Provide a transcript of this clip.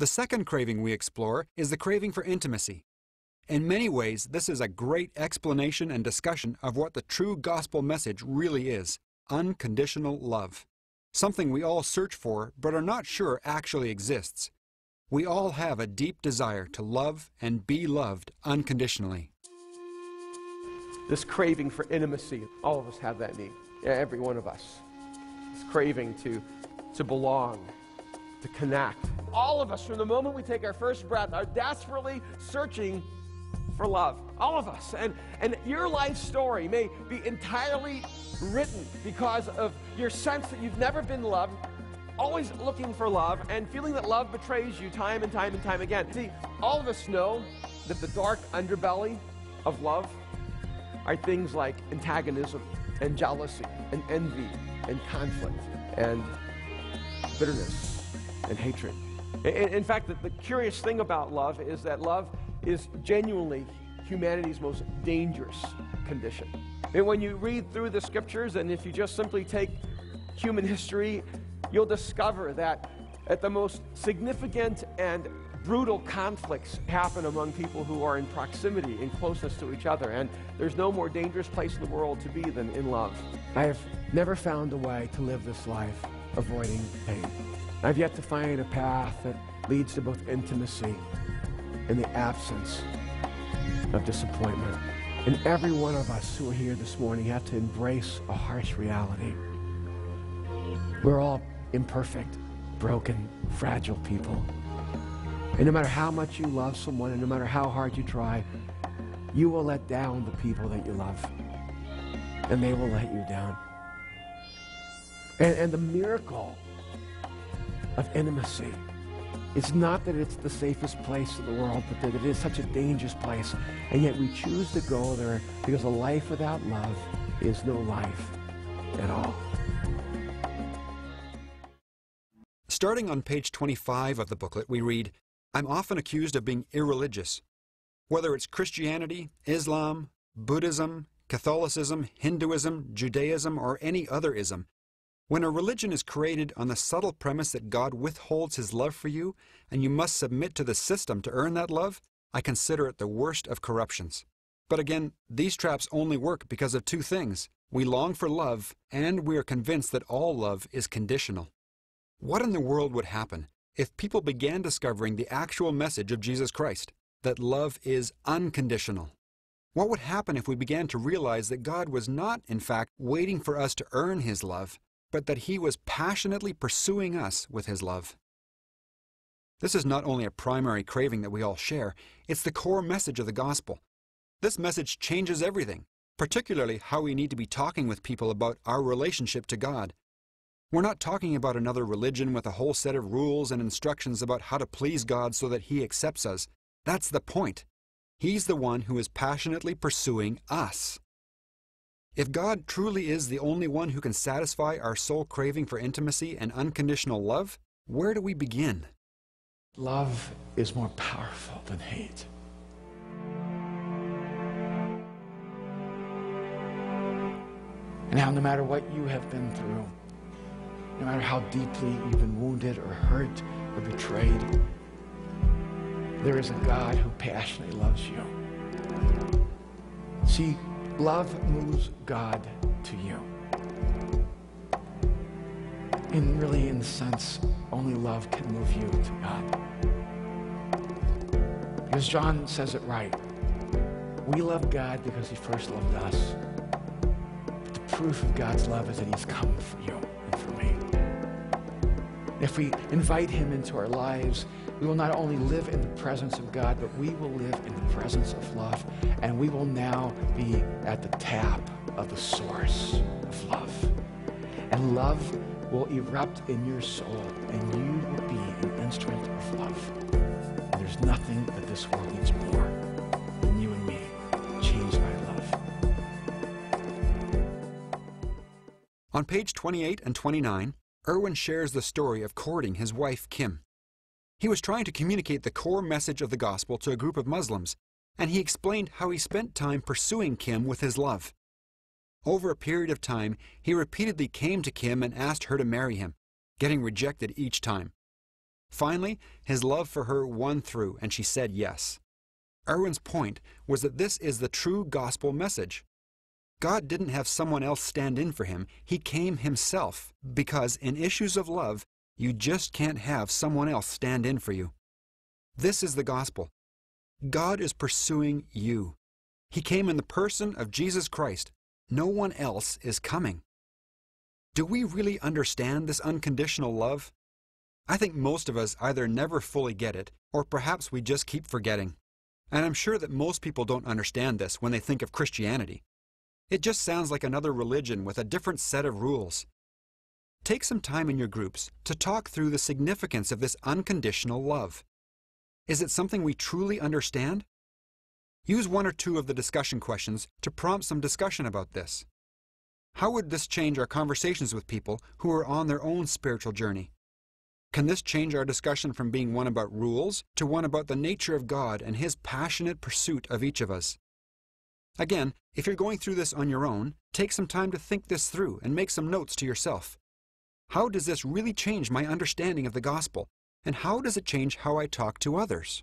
The second craving we explore is the craving for intimacy. In many ways, this is a great explanation and discussion of what the true gospel message really is: unconditional love. Something we all search for but are not sure actually exists. We all have a deep desire to love and be loved unconditionally. This craving for intimacy, all of us have that need. Every one of us. This craving to belong, to connect. All of us, from the moment we take our first breath, are desperately searching for love. All of us. And your life story may be entirely written because of your sense that you've never been loved, always looking for love, and feeling that love betrays you time and time and time again. See, all of us know that the dark underbelly of love are things like antagonism and jealousy and envy and conflict and bitterness and hatred. In fact, the curious thing about love is that love is genuinely humanity's most dangerous condition. And when you read through the scriptures, and if you just simply take human history, you'll discover that at the most significant and brutal conflicts happen among people who are in proximity, in closeness to each other, and there's no more dangerous place in the world to be than in love. I have never found a way to live this life avoiding pain. I've yet to find a path that leads to both intimacy and the absence of disappointment. And every one of us who are here this morning have to embrace a harsh reality. We're all imperfect, broken, fragile people. And no matter how much you love someone, and no matter how hard you try, you will let down the people that you love. And they will let you down. And the miracle of intimacy, it's not that it's the safest place in the world, but that it is such a dangerous place. And yet we choose to go there because a life without love is no life at all. Starting on page 25 of the booklet, we read, "I'm often accused of being irreligious. Whether it's Christianity, Islam, Buddhism, Catholicism, Hinduism, Judaism, or any other ism, when a religion is created on the subtle premise that God withholds his love for you and you must submit to the system to earn that love, I consider it the worst of corruptions. But again, these traps only work because of two things. We long for love, and we are convinced that all love is conditional. What in the world would happen if people began discovering the actual message of Jesus Christ, that love is unconditional? What would happen if we began to realize that God was not, in fact, waiting for us to earn his love, but that he was passionately pursuing us with his love? This is not only a primary craving that we all share, it's the core message of the gospel. This message changes everything, particularly how we need to be talking with people about our relationship to God. We're not talking about another religion with a whole set of rules and instructions about how to please God so that he accepts us. That's the point. He's the one who is passionately pursuing us. If God truly is the only one who can satisfy our soul craving for intimacy and unconditional love, where do we begin? Love is more powerful than hate. And now, no matter what you have been through, no matter how deeply you've been wounded or hurt or betrayed, there is a God who passionately loves you. See, love moves God to you. And really, in the sense, only love can move you to God. Because John says it right. We love God because he first loved us. But the proof of God's love is that he's come for you and for me. If we invite him into our lives, we will not only live in the presence of God, but we will live in the presence of love, and we will now be at the tap of the source of love. And love will erupt in your soul, and you will be an instrument of love. And there's nothing that this world needs more than you and me, changed by love. On page 28 and 29, Erwin shares the story of courting his wife, Kim. He was trying to communicate the core message of the gospel to a group of Muslims, and he explained how he spent time pursuing Kim with his love. Over a period of time, he repeatedly came to Kim and asked her to marry him, getting rejected each time. Finally, his love for her won through, and she said yes. Erwin's point was that this is the true gospel message. God didn't have someone else stand in for him. He came himself, because in issues of love, you just can't have someone else stand in for you. This is the gospel. God is pursuing you. He came in the person of Jesus Christ. No one else is coming. Do we really understand this unconditional love? I think most of us either never fully get it, or perhaps we just keep forgetting. And I'm sure that most people don't understand this when they think of Christianity. It just sounds like another religion with a different set of rules. Take some time in your groups to talk through the significance of this unconditional love. Is it something we truly understand? Use one or two of the discussion questions to prompt some discussion about this. How would this change our conversations with people who are on their own spiritual journey? Can this change our discussion from being one about rules to one about the nature of God and His passionate pursuit of each of us? Again, if you're going through this on your own, take some time to think this through and make some notes to yourself. How does this really change my understanding of the gospel? And how does it change how I talk to others?